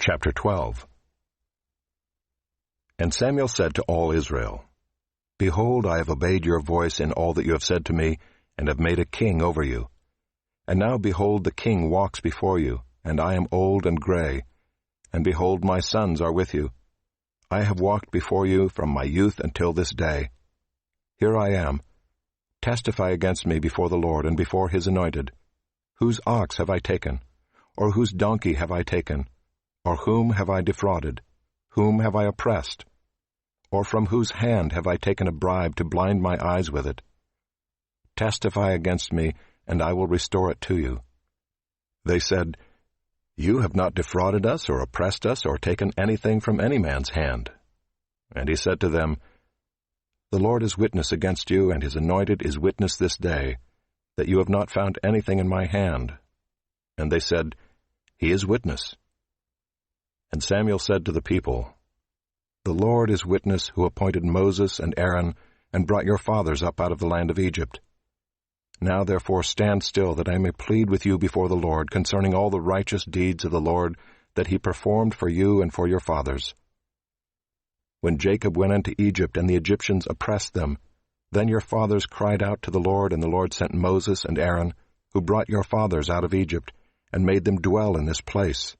Chapter 12. And Samuel said to all Israel, Behold, I have obeyed your voice in all that you have said to me, and have made a king over you. And now, behold, the king walks before you, and I am old and gray. And behold, my sons are with you. I have walked before you from my youth until this day. Here I am. Testify against me before the Lord and before his anointed. Whose ox have I taken? Or whose donkey have I taken? Or whom have I defrauded? Whom have I oppressed? Or from whose hand have I taken a bribe to blind my eyes with it? Testify against me, and I will restore it to you. They said, You have not defrauded us, or oppressed us, or taken anything from any man's hand. And he said to them, The Lord is witness against you, and his anointed is witness this day, that you have not found anything in my hand. And they said, He is witness. And Samuel said to the people, The Lord is witness who appointed Moses and Aaron, and brought your fathers up out of the land of Egypt. Now therefore stand still, that I may plead with you before the Lord concerning all the righteous deeds of the Lord that he performed for you and for your fathers. When Jacob went into Egypt and the Egyptians oppressed them, then your fathers cried out to the Lord, and the Lord sent Moses and Aaron, who brought your fathers out of Egypt, and made them dwell in this place.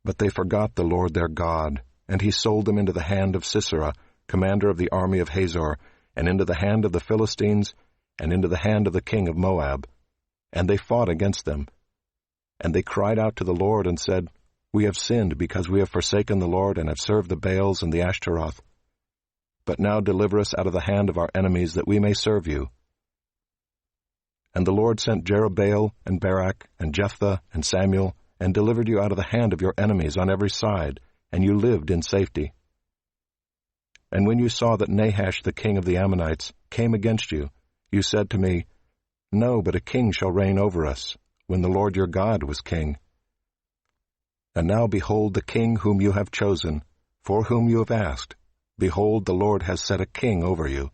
But they forgot the Lord their God, and he sold them into the hand of Sisera, commander of the army of Hazor, and into the hand of the Philistines, and into the hand of the king of Moab. And they fought against them. And they cried out to the Lord and said, We have sinned because we have forsaken the Lord and have served the Baals and the Ashtaroth. But now deliver us out of the hand of our enemies, that we may serve you. And the Lord sent Jerubbaal and Barak and Jephthah and Samuel, and delivered you out of the hand of your enemies on every side, and you lived in safety. And when you saw that Nahash the king of the Ammonites came against you, you said to me, No, but a king shall reign over us, when the Lord your God was king. And now behold the king whom you have chosen, for whom you have asked. Behold, the Lord has set a king over you.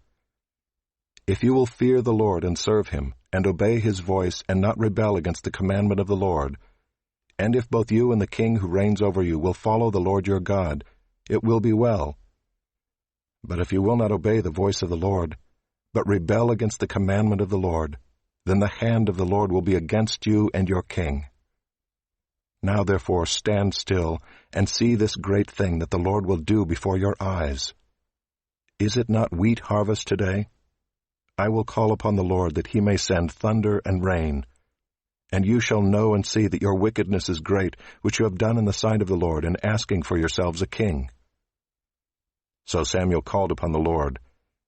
If you will fear the Lord and serve him, and obey his voice, and not rebel against the commandment of the Lord, and if both you and the king who reigns over you will follow the Lord your God, it will be well. But if you will not obey the voice of the Lord, but rebel against the commandment of the Lord, then the hand of the Lord will be against you and your king. Now therefore stand still, and see this great thing that the Lord will do before your eyes. Is it not wheat harvest today? I will call upon the Lord that he may send thunder and rain. And you shall know and see that your wickedness is great, which you have done in the sight of the Lord, in asking for yourselves a king. So Samuel called upon the Lord,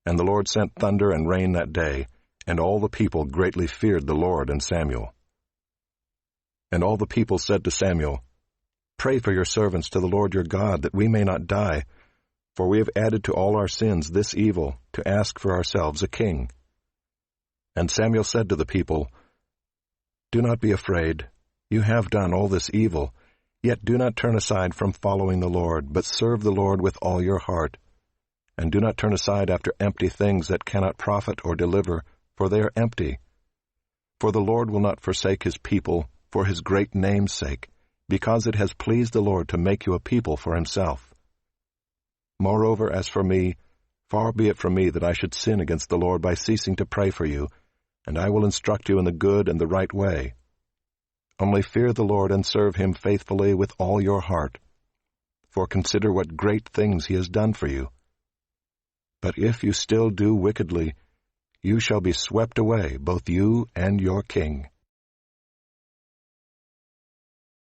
and the Lord sent thunder and rain that day, and all the people greatly feared the Lord and Samuel. And all the people said to Samuel, Pray for your servants to the Lord your God, that we may not die, for we have added to all our sins this evil, to ask for ourselves a king. And Samuel said to the people, Do not be afraid. You have done all this evil, yet do not turn aside from following the Lord, but serve the Lord with all your heart. And do not turn aside after empty things that cannot profit or deliver, for they are empty. For the Lord will not forsake his people for his great name's sake, because it has pleased the Lord to make you a people for himself. Moreover, as for me, far be it from me that I should sin against the Lord by ceasing to pray for you, and I will instruct you in the good and the right way. Only fear the Lord and serve him faithfully with all your heart. For consider what great things he has done for you. But if you still do wickedly, you shall be swept away, both you and your king.